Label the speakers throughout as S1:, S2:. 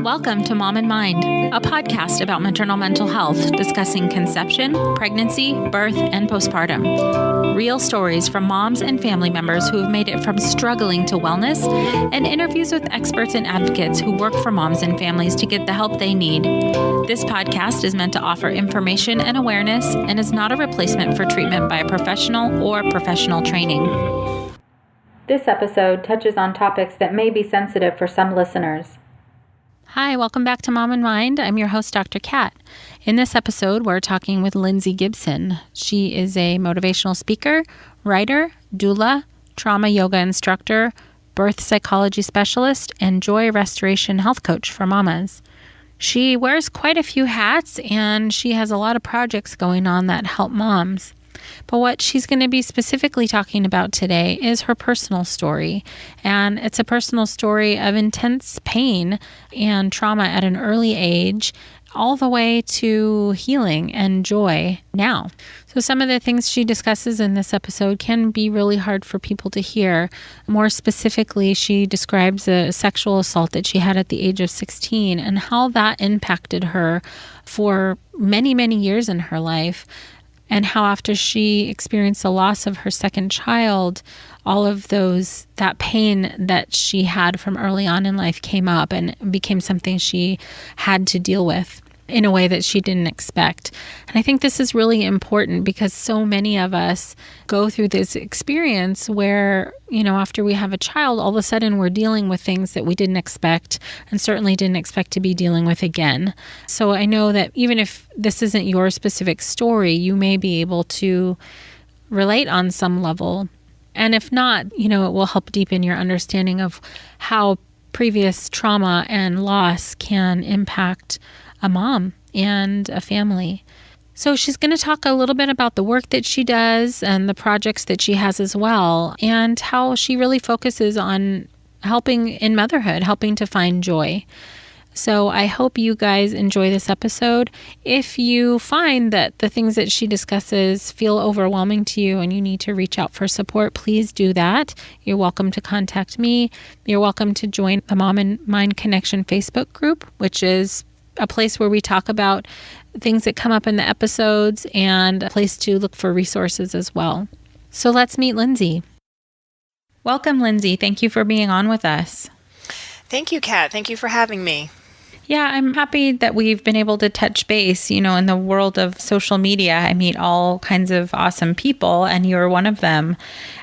S1: Welcome to Mom and Mind, a podcast about maternal mental health, discussing conception, pregnancy, birth, and postpartum. Real stories from moms and family members who have made it from struggling to wellness, and interviews with experts and advocates who work for moms and families to get the help they need. This podcast is meant to offer information and awareness and is not a replacement for treatment by a professional or professional training. This episode touches on topics that may be sensitive for some listeners. Hi, welcome back to Mom and Mind. I'm your host, Dr. Kat. In this episode, we're talking with Lindsay Gibson. She is a motivational speaker, writer, doula, trauma yoga instructor, birth psychology specialist, and joy restoration health coach for mamas. She wears quite a few hats, and she has a lot of projects going on that help moms. But what she's going to be specifically talking about today is her personal story. And it's a personal story of intense pain and trauma at an early age, all the way to healing and joy now. So some of the things she discusses in this episode can be really hard for people to hear. More specifically, she describes a sexual assault that she had at the age of 16 and how that impacted her for many, many years in her life. And how after she experienced the loss of her second child, all of that pain that she had from early on in life came up and became something she had to deal with in a way that she didn't expect. And I think this is really important because so many of us go through this experience where, after we have a child, all of a sudden we're dealing with things that we didn't expect and certainly didn't expect to be dealing with again. So I know that even if this isn't your specific story, you may be able to relate on some level. And if not, it will help deepen your understanding of how previous trauma and loss can impact a mom and a family. So she's going to talk a little bit about the work that she does and the projects that she has as well, and how she really focuses on helping in motherhood, helping to find joy. So I hope you guys enjoy this episode. If you find that the things that she discusses feel overwhelming to you and you need to reach out for support, please do that. You're welcome to contact me. You're welcome to join the Mom and Mind Connection Facebook group, which is a place where we talk about things that come up in the episodes and a place to look for resources as well. So let's meet Lindsay. Welcome, Lindsay. Thank you for being on with us.
S2: Thank you, Kat. Thank you for having me.
S1: Yeah, I'm happy that we've been able to touch base. In the world of social media, I meet all kinds of awesome people, and you're one of them.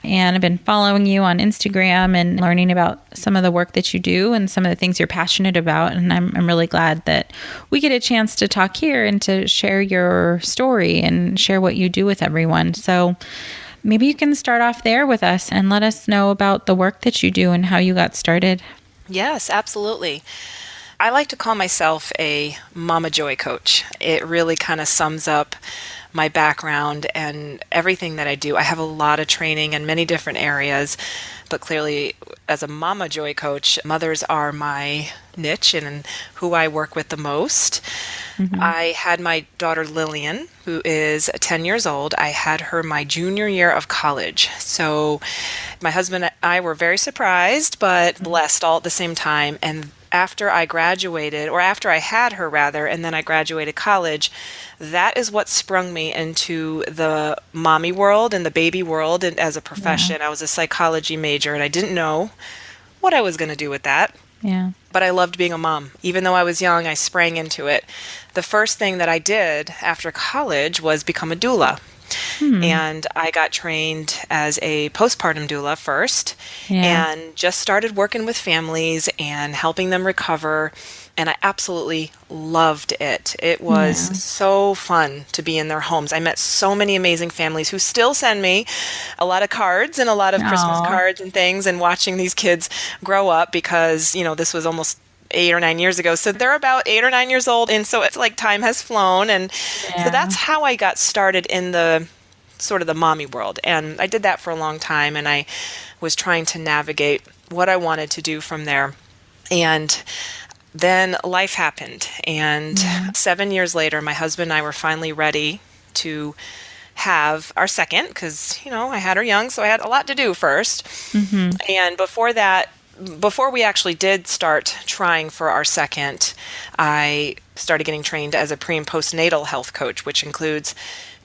S1: And I've been following you on Instagram and learning about some of the work that you do and some of the things you're passionate about. And I'm really glad that we get a chance to talk here and to share your story and share what you do with everyone. So maybe you can start off there with us and let us know about the work that you do and how you got started.
S2: Yes, absolutely. I like to call myself a Mama Joy coach. It really kind of sums up my background and everything that I do. I have a lot of training in many different areas, but clearly as a Mama Joy coach, mothers are my niche and who I work with the most. Mm-hmm. I had my daughter Lillian, who is 10 years old. I had her my junior year of college. So my husband and I were very surprised, but blessed all at the same time. And after I graduated, or after I had her rather, and then I graduated college, that is what sprung me into the mommy world and the baby world and as a profession. Yeah. I was a psychology major and I didn't know what I was going to do with that.
S1: Yeah.
S2: But I loved being a mom. Even though I was young, I sprang into it. The first thing that I did after college was become a doula. And I got trained as a postpartum doula first and just started working with families and helping them recover. And I absolutely loved it. It was so fun to be in their homes. I met so many amazing families who still send me a lot of cards and a lot of Christmas cards and things, and watching these kids grow up because, this was almost 8 or 9 years ago. So they're about 8 or 9 years old. And so it's like time has flown. And so that's how I got started in the sort of the mommy world. And I did that for a long time. And I was trying to navigate what I wanted to do from there. And then life happened. And 7 years later, my husband and I were finally ready to have our second because, I had her young. So I had a lot to do first. Mm-hmm. And before that, before we actually did start trying for our second, I started getting trained as a pre and postnatal health coach, which includes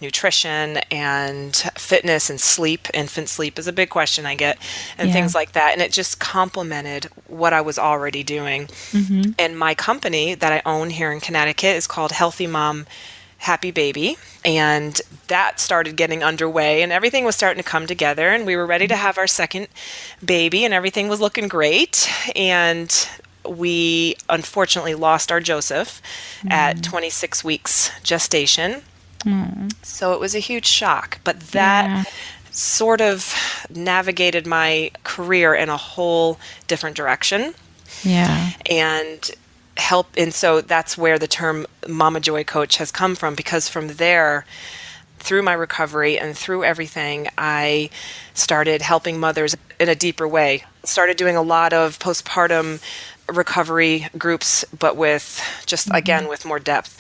S2: nutrition and fitness and sleep. Infant sleep is a big question I get, and things like that. And it just complemented what I was already doing. And my company that I own here in Connecticut is called Healthy Mom, Happy Baby. And that started getting underway, and everything was starting to come together, and we were ready to have our second baby, and everything was looking great. And we unfortunately lost our Joseph at 26 weeks gestation. So it was a huge shock, but that sort of navigated my career in a whole different direction. And so that's where the term Mama Joy Coach has come from, because from there, through my recovery and through everything, I started helping mothers in a deeper way. Started doing a lot of postpartum recovery groups, but with just, again, with more depth.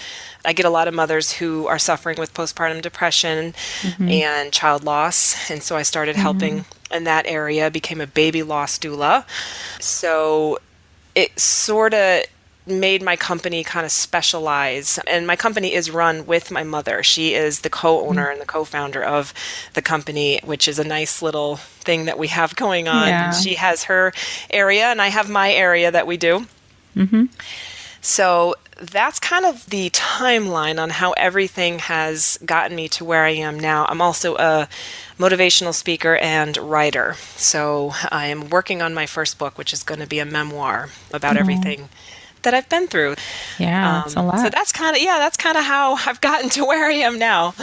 S2: I get a lot of mothers who are suffering with postpartum depression and child loss. And so I started helping in that area, became a baby loss doula. So it sort of made my company kind of specialize. And my company is run with my mother. She is the co-owner and the co-founder of the company, which is a nice little thing that we have going on. She has her area and I have my area that we do. So that's kind of the timeline on how everything has gotten me to where I am now. I'm also a motivational speaker and writer. So I am working on my first book, which is going to be a memoir about everything that I've been through.
S1: That's a lot.
S2: So that's kind of how I've gotten to where I am now.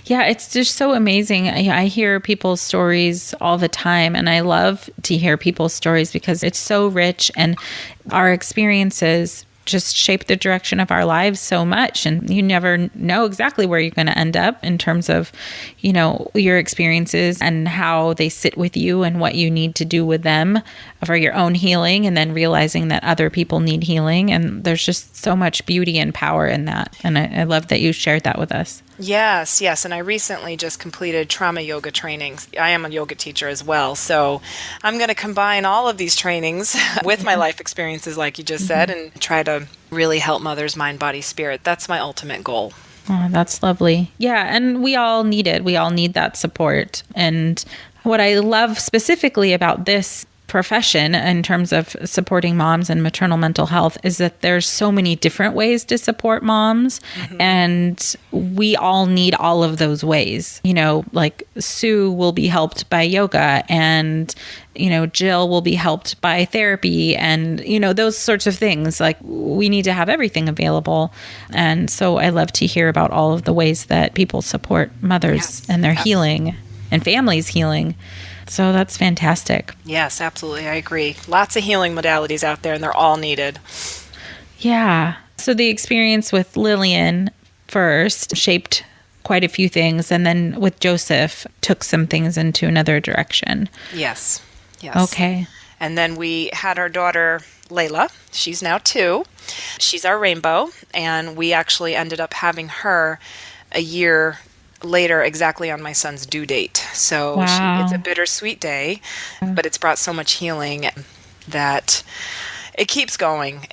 S1: Yeah, it's just so amazing. I hear people's stories all the time, and I love to hear people's stories because it's so rich, and our experiences just shape the direction of our lives so much. And you never know exactly where you're going to end up in terms of, your experiences and how they sit with you and what you need to do with them for your own healing, and then realizing that other people need healing. And there's just so much beauty and power in that. And I love that you shared that with us.
S2: Yes. And I recently just completed trauma yoga trainings. I am a yoga teacher as well. So I'm going to combine all of these trainings with my life experiences, like you just said, and try to really help mothers, mind, body, spirit. That's my ultimate goal.
S1: Oh, that's lovely. Yeah. And we all need it. We all need that support. And what I love specifically about this profession in terms of supporting moms and maternal mental health is that there's so many different ways to support moms, and we all need all of those ways. Like Sue will be helped by yoga, and Jill will be helped by therapy, and those sorts of things. Like, we need to have everything available. And so I love to hear about all of the ways that people support mothers and their healing and families healing. So that's fantastic.
S2: Yes, absolutely. I agree. Lots of healing modalities out there, and they're all needed.
S1: Yeah. So the experience with Lillian first shaped quite a few things, and then with Joseph took some things into another direction.
S2: Yes.
S1: Okay.
S2: And then we had our daughter, Layla. She's now 2. She's our rainbow, and we actually ended up having her a year later, exactly on my son's due date. So it's a bittersweet day, but it's brought so much healing that it keeps going.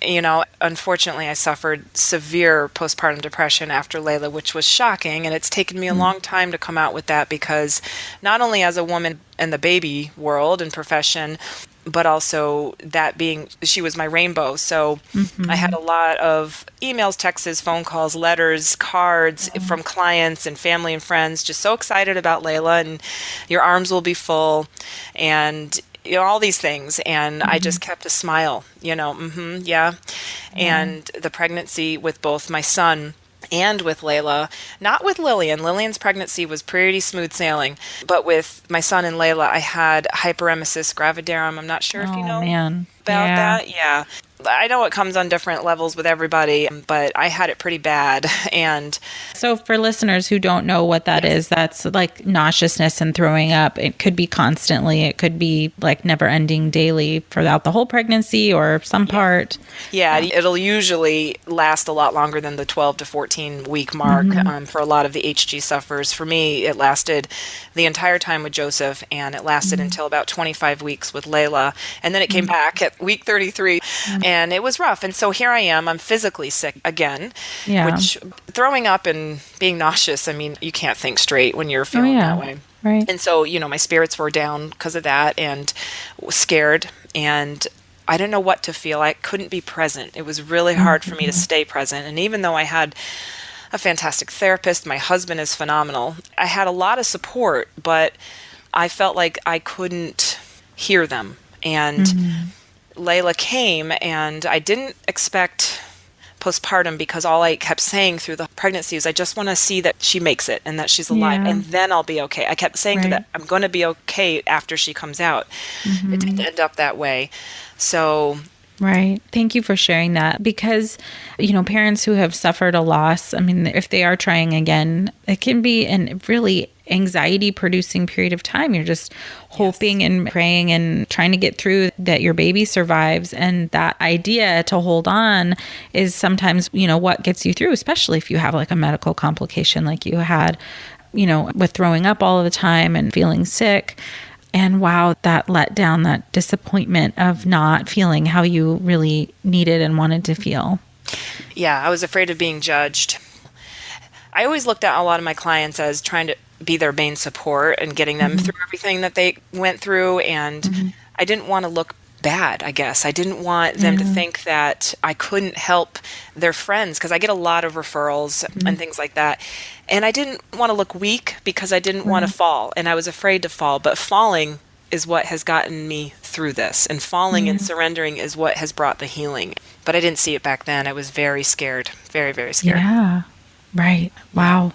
S2: Unfortunately, I suffered severe postpartum depression after Layla, which was shocking. And it's taken me a long time to come out with that, because not only as a woman in the baby world and profession, but also that being, she was my rainbow. So I had a lot of emails, texts, phone calls, letters, cards from clients and family and friends, just so excited about Layla, and your arms will be full, and all these things. And I just kept a smile, And the pregnancy with both my son and with Layla, not with Lillian. Lillian's pregnancy was pretty smooth sailing, but with my son and Layla, I had Hyperemesis Gravidarum. I'm not sure if you know about that. Yeah. I know it comes on different levels with everybody, but I had it pretty bad. And
S1: so for listeners who don't know what that is, that's like nauseousness and throwing up. It could be constantly. It could be like never ending daily throughout the whole pregnancy or some part.
S2: Yeah, it'll usually last a lot longer than the 12 to 14 week mark for a lot of the HG sufferers. For me, it lasted the entire time with Joseph, and it lasted until about 25 weeks with Layla. And then it came back at week 33, and it was rough. And so here I am, I'm physically sick again, which throwing up and being nauseous, I mean, you can't think straight when you're feeling that way.
S1: Right.
S2: And so, my spirits were down because of that and scared, and I didn't know what to feel. I couldn't be present. It was really hard for me to stay present. And even though I had a fantastic therapist, my husband is phenomenal, I had a lot of support, but I felt like I couldn't hear them. And Layla came, and I didn't expect postpartum because all I kept saying through the pregnancy is, I just want to see that she makes it and that she's alive, and then I'll be okay. I kept saying to that, I'm going to be okay after she comes out. It didn't end up that way. So...
S1: Right. Thank you for sharing that, because, parents who have suffered a loss, I mean, if they are trying again, it can be a really anxiety producing period of time. You're just hoping and praying and trying to get through that your baby survives. And that idea to hold on is sometimes, what gets you through, especially if you have like a medical complication like you had, with throwing up all of the time and feeling sick. And wow, that letdown, that disappointment of not feeling how you really needed and wanted to feel.
S2: Yeah, I was afraid of being judged. I always looked at a lot of my clients as trying to be their main support and getting them through everything that they went through. And I didn't want to look bad, I guess. I didn't want them to think that I couldn't help their friends, because I get a lot of referrals and things like that. And I didn't want to look weak because I didn't want to fall, and I was afraid to fall. But falling is what has gotten me through this, and falling and surrendering is what has brought the healing. But I didn't see it back then. I was very scared, very, very scared.
S1: Yeah, right. Wow.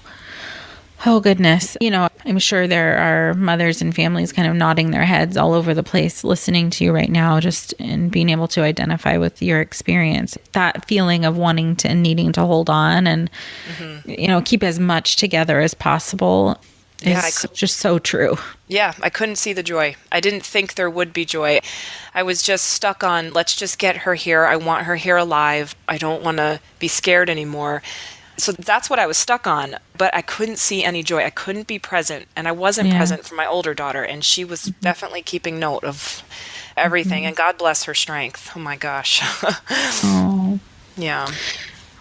S1: Oh, goodness. I'm sure there are mothers and families kind of nodding their heads all over the place listening to you right now, just in being able to identify with your experience. That feeling of wanting to and needing to hold on and, keep as much together as possible is just so true.
S2: Yeah, I couldn't see the joy. I didn't think there would be joy. I was just stuck on, let's just get her here. I want her here alive. I don't want to be scared anymore. So that's what I was stuck on, but I couldn't see any joy. I couldn't be present, and I wasn't present for my older daughter, and she was definitely keeping note of everything, and God bless her strength. Oh my gosh.
S1: Oh.
S2: Yeah.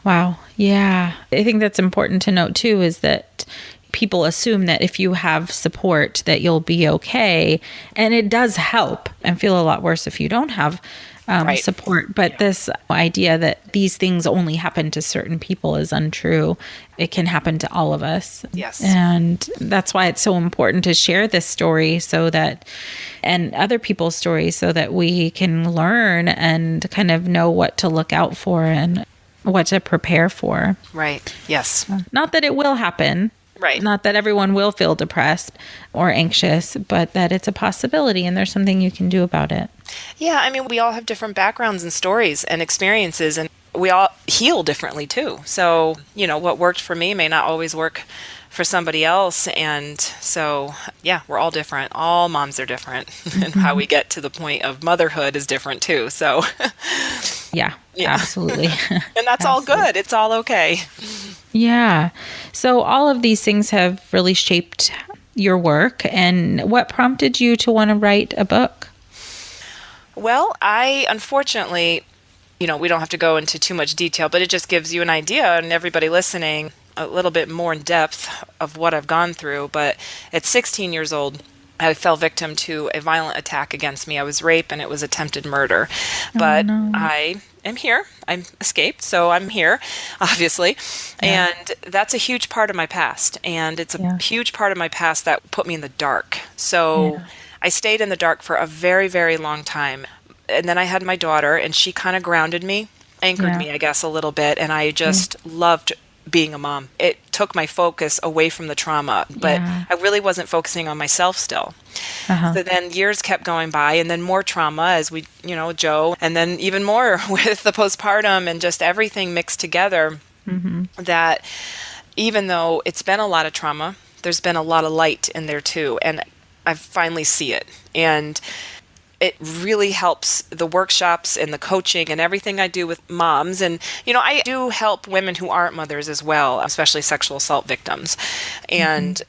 S1: Wow. Yeah. I think that's important to note too, is that people assume that if you have support that you'll be okay, and it does help, and feel a lot worse if you don't have support. But this idea that these things only happen to certain people is untrue. It can happen to all of us.
S2: Yes.
S1: And that's why it's so important to share this story and other people's stories, so that we can learn and kind of know what to look out for and what to prepare for.
S2: Right. Yes.
S1: Not that it will happen.
S2: Right.
S1: Not that everyone will feel depressed or anxious, but that it's a possibility and there's something you can do about it.
S2: Yeah, I mean, we all have different backgrounds and stories and experiences, and we all heal differently too. So, what worked for me may not always work for somebody else. And so, yeah, we're all different. All moms are different. And how we get to the point of motherhood is different too. So,
S1: yeah. Absolutely.
S2: And that's all good. It's all okay.
S1: Yeah. So all of these things have really shaped your work. And what prompted you to want to write a book?
S2: Well, I unfortunately, we don't have to go into too much detail, but it just gives you an idea, and everybody listening, a little bit more in depth of what I've gone through. But at 16 years old, I fell victim to a violent attack against me. I was raped, and it was attempted murder. But
S1: no.
S2: I am here. I'm escaped, so I'm here, obviously. Yeah. And that's a huge part of my past. And it's a huge part of my past that put me in the dark. So I stayed in the dark for a very, very long time. And then I had my daughter, and she kind of grounded me, anchored me, I guess, a little bit. And I just loved being a mom. It took my focus away from the trauma, but I really wasn't focusing on myself still. So then years kept going by, and then more trauma as we, Joe, and then even more with the postpartum and just everything mixed together, that even though it's been a lot of trauma, there's been a lot of light in there too. And I finally see it. And it really helps the workshops and the coaching and everything I do with moms. And, I do help women who aren't mothers as well, especially sexual assault victims. And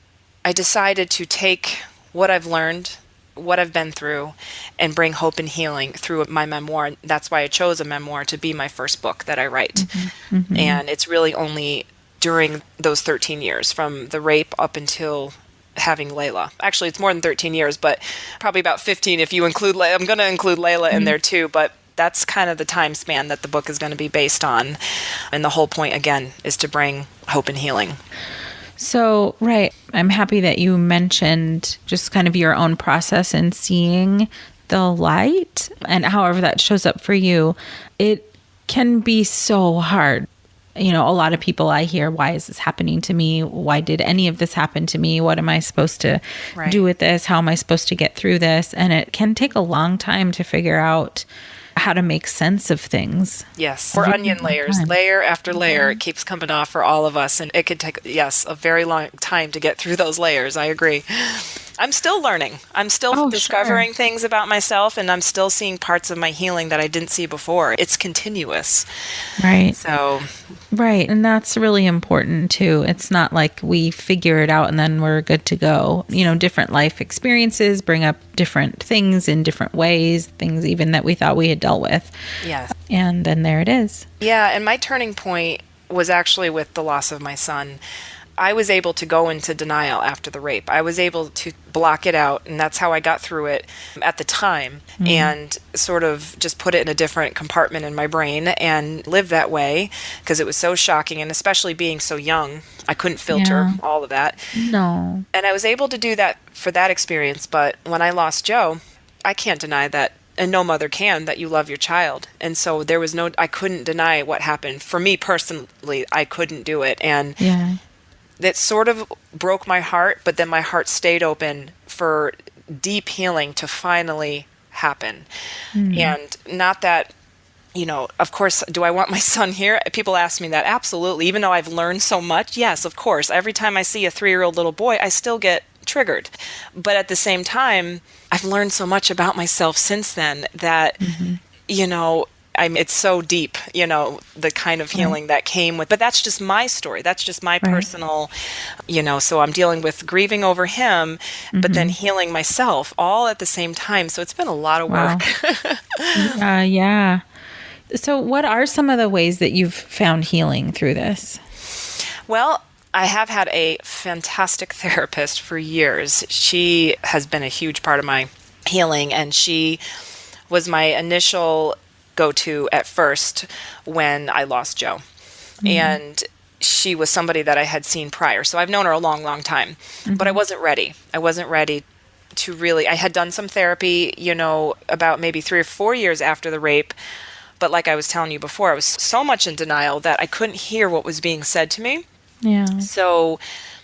S2: I decided to take what I've learned, what I've been through, and bring hope and healing through my memoir. That's why I chose a memoir to be my first book that I write. And it's really only during those 13 years, from the rape up until having Layla. Actually, it's more than 13 years, but probably about 15 if you include Layla. I'm going to include Layla in there too, but that's kind of the time span that the book is going to be based on. And the whole point, again, is to bring hope and healing.
S1: So, right. I'm happy that you mentioned just kind of your own process in seeing the light and however that shows up for you. It can be so hard. A lot of people I hear, why is this happening to me? Why did any of this happen to me? What am I supposed to do with this? How am I supposed to get through this? And it can take a long time to figure out how to make sense of things.
S2: Yes. Or onion layers, layer after layer. It keeps coming off for all of us. And it could take, a very long time to get through those layers. I agree. I'm still learning. I'm still discovering things about myself, and I'm still seeing parts of my healing that I didn't see before. It's continuous.
S1: Right.
S2: So.
S1: Right. And that's really important too. It's not like we figure it out and then we're good to go. Different life experiences bring up different things in different ways, things even that we thought we had dealt with.
S2: Yes.
S1: And then there it is.
S2: Yeah. And my turning point was actually with the loss of my son. I was able to go into denial after the rape. I was able to block it out, and that's how I got through it at the time, and sort of just put it in a different compartment in my brain and live that way because it was so shocking, and especially being so young, I couldn't filter all of that.
S1: No.
S2: And I was able to do that for that experience, but when I lost Joe, I can't deny that, and no mother can, that you love your child. And so I couldn't deny what happened. For me personally, I couldn't do it. And that sort of broke my heart, but then my heart stayed open for deep healing to finally happen. And not that, of course, do I want my son here? People ask me that. Absolutely. Even though I've learned so much, yes, of course. Every time I see a 3-year-old little boy, I still get triggered. But at the same time, I've learned so much about myself since then that, it's so deep, the kind of healing that came with, but that's just my story. That's just my personal, so I'm dealing with grieving over him, but then healing myself all at the same time. So it's been a lot of work.
S1: Yeah. So what are some of the ways that you've found healing through this?
S2: Well, I have had a fantastic therapist for years. She has been a huge part of my healing, and she was my initial go-to at first when I lost Joe. And she was somebody that I had seen prior. So I've known her a long, long time, but I wasn't ready. I wasn't ready to really, I had done some therapy, about maybe 3 or 4 years after the rape. But like I was telling you before, I was so much in denial that I couldn't hear what was being said to me.
S1: Yeah.
S2: So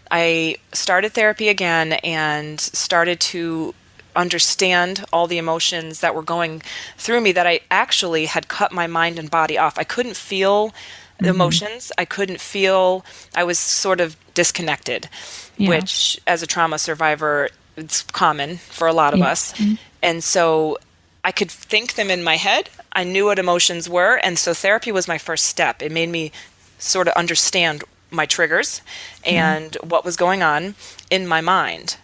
S2: I started therapy again and started to understand all the emotions that were going through me that I actually had cut my mind and body off. I couldn't feel the emotions. I was sort of disconnected, which as a trauma survivor, it's common for a lot of us. And so I could think them in my head. I knew what emotions were. And so therapy was my first step. It made me sort of understand my triggers and what was going on in my mind.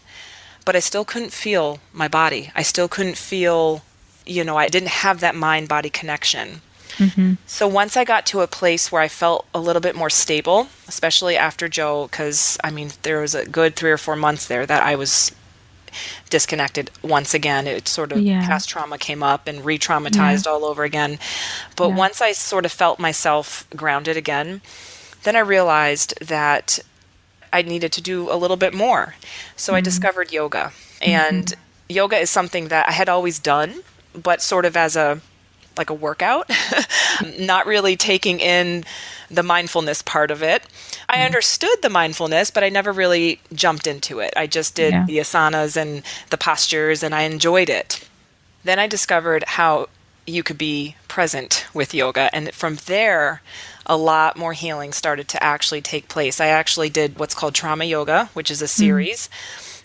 S2: But I still couldn't feel my body. I still couldn't feel, I didn't have that mind-body connection. So once I got to a place where I felt a little bit more stable, especially after Joe, because, there was a good 3 or 4 months there that I was disconnected once again. It sort of past trauma came up and re-traumatized all over again. But once I sort of felt myself grounded again, then I realized that I needed to do a little bit more. So I discovered yoga. And yoga is something that I had always done, but sort of as a workout, not really taking in the mindfulness part of it. I understood the mindfulness, but I never really jumped into it. I just did the asanas and the postures, and I enjoyed it. Then I discovered how you could be present with yoga. And from there, a lot more healing started to actually take place. I actually did what's called trauma yoga, which is a series.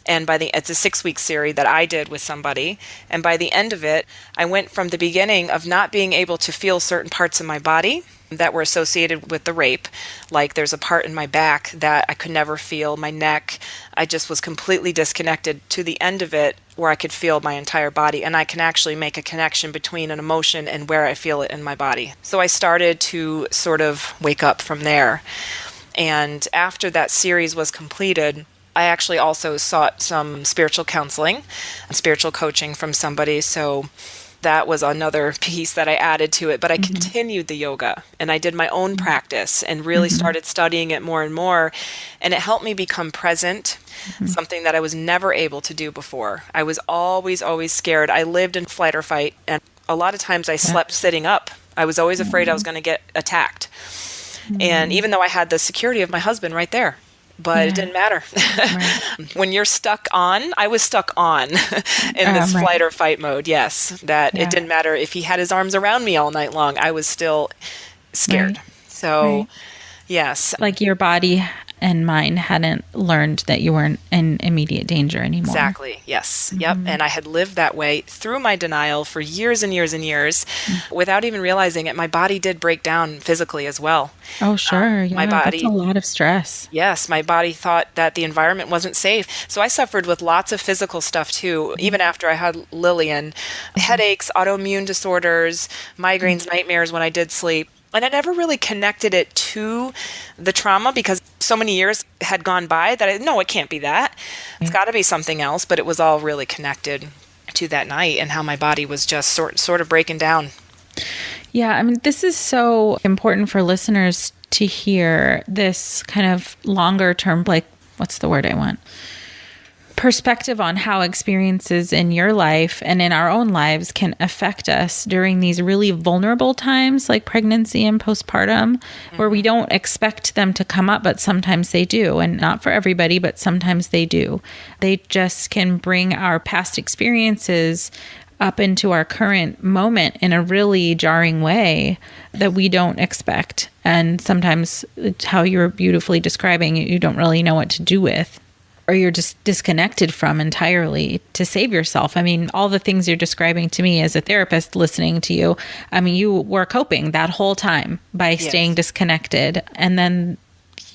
S2: And it's a 6-week series that I did with somebody. And by the end of it, I went from the beginning of not being able to feel certain parts of my body that were associated with the rape. Like there's a part in my back that I could never feel, my neck. I just was completely disconnected, to the end of it where I could feel my entire body. And I can actually make a connection between an emotion and where I feel it in my body. So I started to sort of wake up from there. And after that series was completed, I actually also sought some spiritual counseling and spiritual coaching from somebody. So that was another piece that I added to it. But I continued the yoga, and I did my own practice and really started studying it more and more. And it helped me become present, something that I was never able to do before. I was always scared. I lived in flight or fight, and a lot of times I slept sitting up. I was always afraid I was going to get attacked. And even though I had the security of my husband right there, but it didn't matter. When you're stuck on, I was stuck on in this flight or fight mode. Yes, that it didn't matter if he had his arms around me all night long. I was still scared. So, yes.
S1: Like your body and mind hadn't learned that you weren't in immediate danger anymore.
S2: Exactly. Yes. Yep. And I had lived that way through my denial for years and years and years without even realizing it. My body did break down physically as well.
S1: Oh, sure.
S2: My body,
S1: that's a lot of stress.
S2: Yes. My body thought that the environment wasn't safe. So I suffered with lots of physical stuff too, even after I had Lillian. Headaches, autoimmune disorders, migraines, nightmares when I did sleep. And I never really connected it to the trauma because so many years had gone by that it can't be that. It's got to be something else. But it was all really connected to that night and how my body was just sort of breaking down.
S1: Yeah, I mean, this is so important for listeners to hear this kind of longer term, like, what's the word I want? Perspective on how experiences in your life and in our own lives can affect us during these really vulnerable times like pregnancy and postpartum, where we don't expect them to come up, but sometimes they do. And not for everybody, but sometimes they do. They just can bring our past experiences up into our current moment in a really jarring way that we don't expect. And sometimes, how you're beautifully describing, you don't really know what to do with, or you're just disconnected from entirely to save yourself. I mean, all the things you're describing to me as a therapist listening to you, I mean, you were coping that whole time by staying disconnected. And then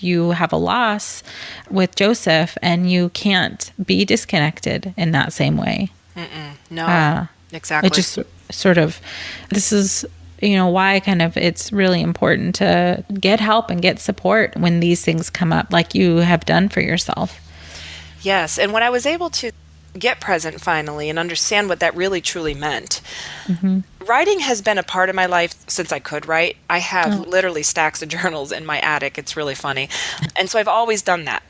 S1: you have a loss with Joseph and you can't be disconnected in that same way.
S2: No, exactly.
S1: It just sort of, this is, why kind of it's really important to get help and get support when these things come up, like you have done for yourself.
S2: Yes. And when I was able to get present finally and understand what that really truly meant, writing has been a part of my life since I could write. I have literally stacks of journals in my attic. It's really funny. And so I've always done that.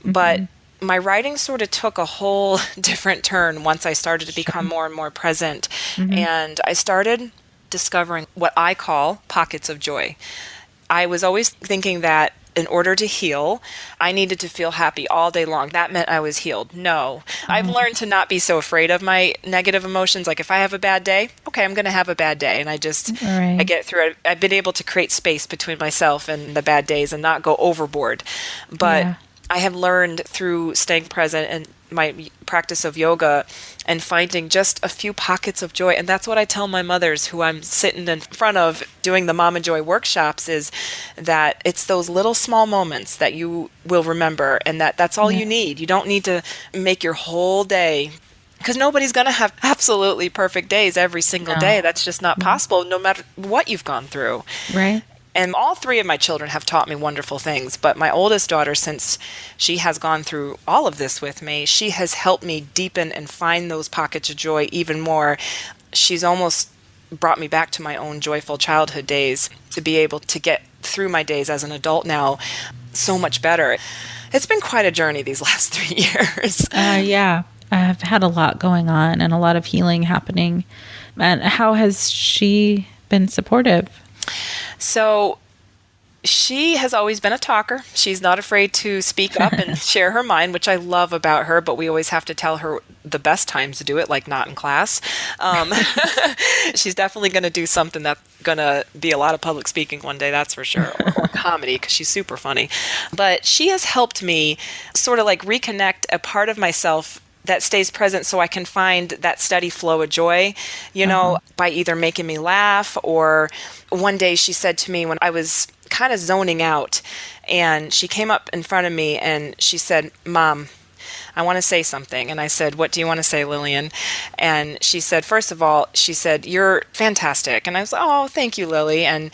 S2: But my writing sort of took a whole different turn once I started to become more and more present. And I started discovering what I call pockets of joy. I was always thinking that in order to heal, I needed to feel happy all day long. That meant I was healed. No, I've learned to not be so afraid of my negative emotions. Like if I have a bad day, okay, I'm going to have a bad day. And I just, I get through it. I've been able to create space between myself and the bad days and not go overboard. But I have learned through staying present and my practice of yoga and finding just a few pockets of joy. And that's what I tell my mothers who I'm sitting in front of doing the Mama Joy workshops, is that it's those little small moments that you will remember, and that's all you need. You don't need to make your whole day, because nobody's going to have absolutely perfect days every single day. That's just not possible, no matter what you've gone through.
S1: Right.
S2: And all three of my children have taught me wonderful things. But my oldest daughter, since she has gone through all of this with me, she has helped me deepen and find those pockets of joy even more. She's almost brought me back to my own joyful childhood days, to be able to get through my days as an adult now so much better. It's been quite a journey these last 3 years.
S1: Yeah, I've had a lot going on and a lot of healing happening. And how has she been supportive?
S2: So She has always been a talker. She's not afraid to speak up and share her mind, which I love about her, but we always have to tell her the best times to do it, like not in class. She's definitely going to do something that's going to be a lot of public speaking one day, that's for sure, or comedy, because she's super funny. But she has helped me sort of like reconnect a part of myself that stays present so I can find that steady flow of joy, by either making me laugh, or one day she said to me when I was kind of zoning out, and she came up in front of me and she said, "Mom, I want to say something." And I said, "What do you want to say, Lillian?" And she said, first of all, she said, "You're fantastic." And I was like, "Oh, thank you, Lily." And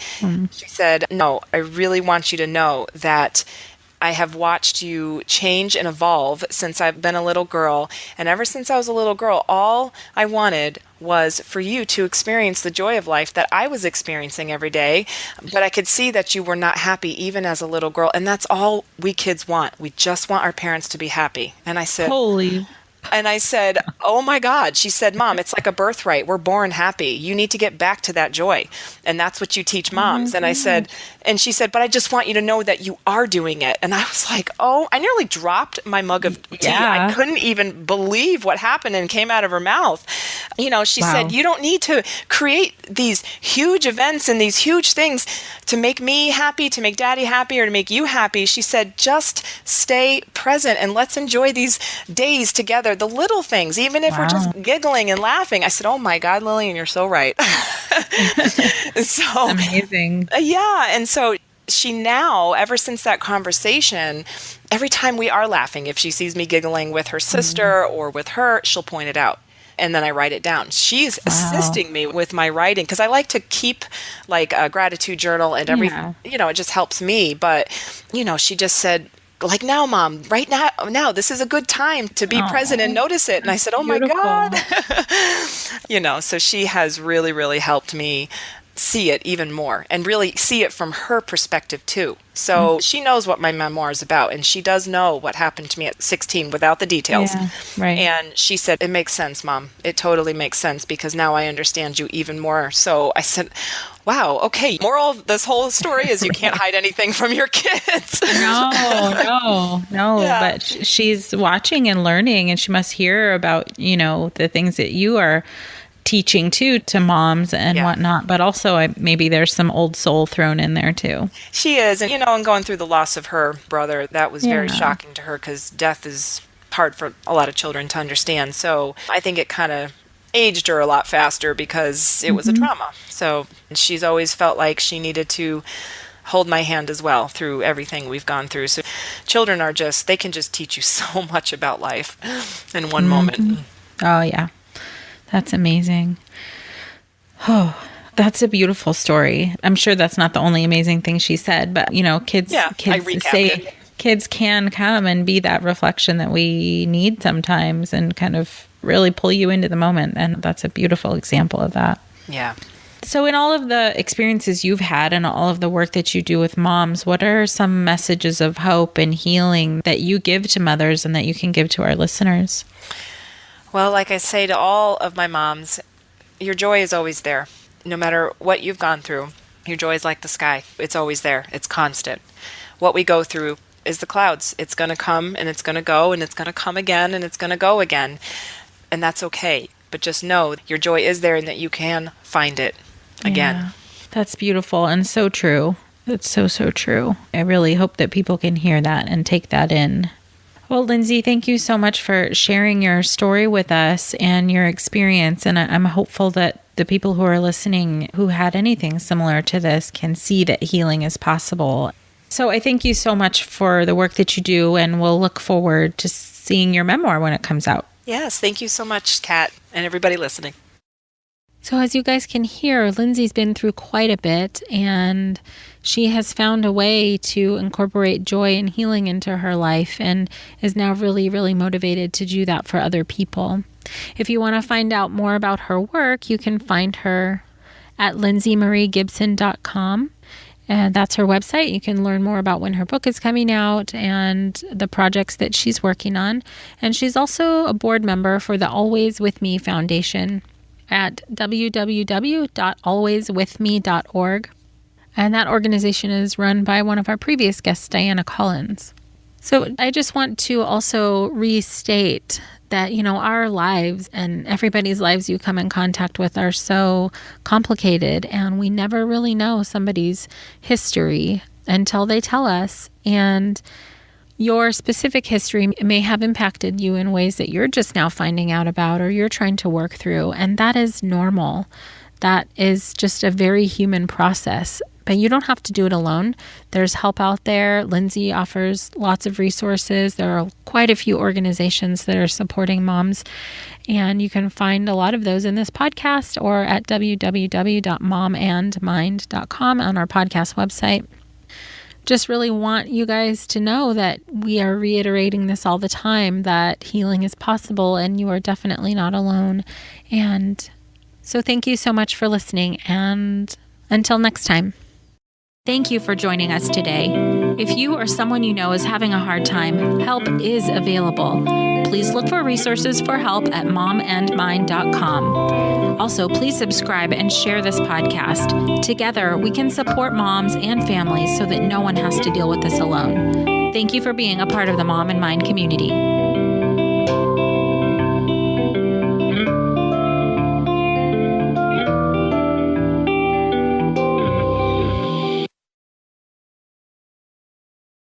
S2: she said, "No, I really want you to know that I have watched you change and evolve since I've been a little girl. And ever since I was a little girl, all I wanted was for you to experience the joy of life that I was experiencing every day. But I could see that you were not happy even as a little girl. And that's all we kids want. We just want our parents to be happy." And I said, "Oh my God." She said, "Mom, it's like a birthright. We're born happy. You need to get back to that joy. And that's what you teach moms." And she said, "But I just want you to know that you are doing it." And I was like, oh, I nearly dropped my mug of tea.
S1: Yeah.
S2: I couldn't even believe what happened and came out of her mouth. She said, "You don't need to create these huge events and these huge things to make me happy, to make Daddy happy, or to make you happy." She said, "Just stay present and let's enjoy these days together, the little things, even if we're just giggling and laughing." I said, "Oh my God, Lillian, you're so right." So
S1: amazing.
S2: Yeah. And so she now, ever since that conversation, every time we are laughing, if she sees me giggling with her sister or with her, she'll point it out. And then I write it down. She's assisting me with my writing because I like to keep like a gratitude journal and it just helps me. But, she just said, like, "Now, Mom, right now, this is a good time to be present and notice it." And I said, "Oh my God." So she has really, really helped me see it even more and really see it from her perspective too. So she knows what my memoir is about, and she does know what happened to me at 16 without the details.
S1: Yeah, right.
S2: And she said, "It makes sense, Mom. It totally makes sense because now I understand you even more." So I said, wow, okay. Moral of this whole story is you can't hide anything from your kids.
S1: No.
S2: Yeah.
S1: But she's watching and learning, and she must hear about, the things that you are teaching to moms and whatnot, but also maybe there's some old soul thrown in there too.
S2: She is. And, and going through the loss of her brother, that was very shocking to her because death is hard for a lot of children to understand. So I think it kind of aged her a lot faster because it was a trauma. So she's always felt like she needed to hold my hand as well through everything we've gone through. So children they can just teach you so much about life in one moment.
S1: Oh, yeah. That's amazing. Oh, that's a beautiful story. I'm sure that's not the only amazing thing she said, but kids say kids can come and be that reflection that we need sometimes and kind of really pull you into the moment. And that's a beautiful example of that.
S2: Yeah.
S1: So in all of the experiences you've had and all of the work that you do with moms, what are some messages of hope and healing that you give to mothers and that you can give to our listeners?
S2: Well, like I say to all of my moms, your joy is always there. No matter what you've gone through, your joy is like the sky. It's always there. It's constant. What we go through is the clouds. It's going to come and it's going to go and it's going to come again and it's going to go again. And that's okay. But just know your joy is there and that you can find it again.
S1: Yeah, that's beautiful and so true. It's so, so true. I really hope that people can hear that and take that in. Well, Lindsay, thank you so much for sharing your story with us and your experience. And I'm hopeful that the people who are listening who had anything similar to this can see that healing is possible. So I thank you so much for the work that you do, and we'll look forward to seeing your memoir when it comes out.
S2: Yes, thank you so much, Kat, and everybody listening.
S1: So as you guys can hear, Lindsay's been through quite a bit, and she has found a way to incorporate joy and healing into her life and is now really, really motivated to do that for other people. If you want to find out more about her work, you can find her at lindsaymarie.gibson.com. And that's her website. You can learn more about when her book is coming out and the projects that she's working on. And she's also a board member for the Always With Me Foundation at www.alwayswithme.org. And that organization is run by one of our previous guests, Diana Collins. So I just want to also restate that, our lives and everybody's lives you come in contact with are so complicated, and we never really know somebody's history until they tell us. And your specific history may have impacted you in ways that you're just now finding out about or you're trying to work through. And that is normal. That is just a very human process. But you don't have to do it alone. There's help out there. Lindsay offers lots of resources. There are quite a few organizations that are supporting moms. And you can find a lot of those in this podcast or at www.momandmind.com on our podcast website. Just really want you guys to know that we are reiterating this all the time, that healing is possible and you are definitely not alone. And so thank you so much for listening, and until next time. Thank you for joining us today. If you or someone you know is having a hard time, help is available. Please look for resources for help at momandmind.com. Also, please subscribe and share this podcast. Together, we can support moms and families so that no one has to deal with this alone. Thank you for being a part of the Mom and Mind community.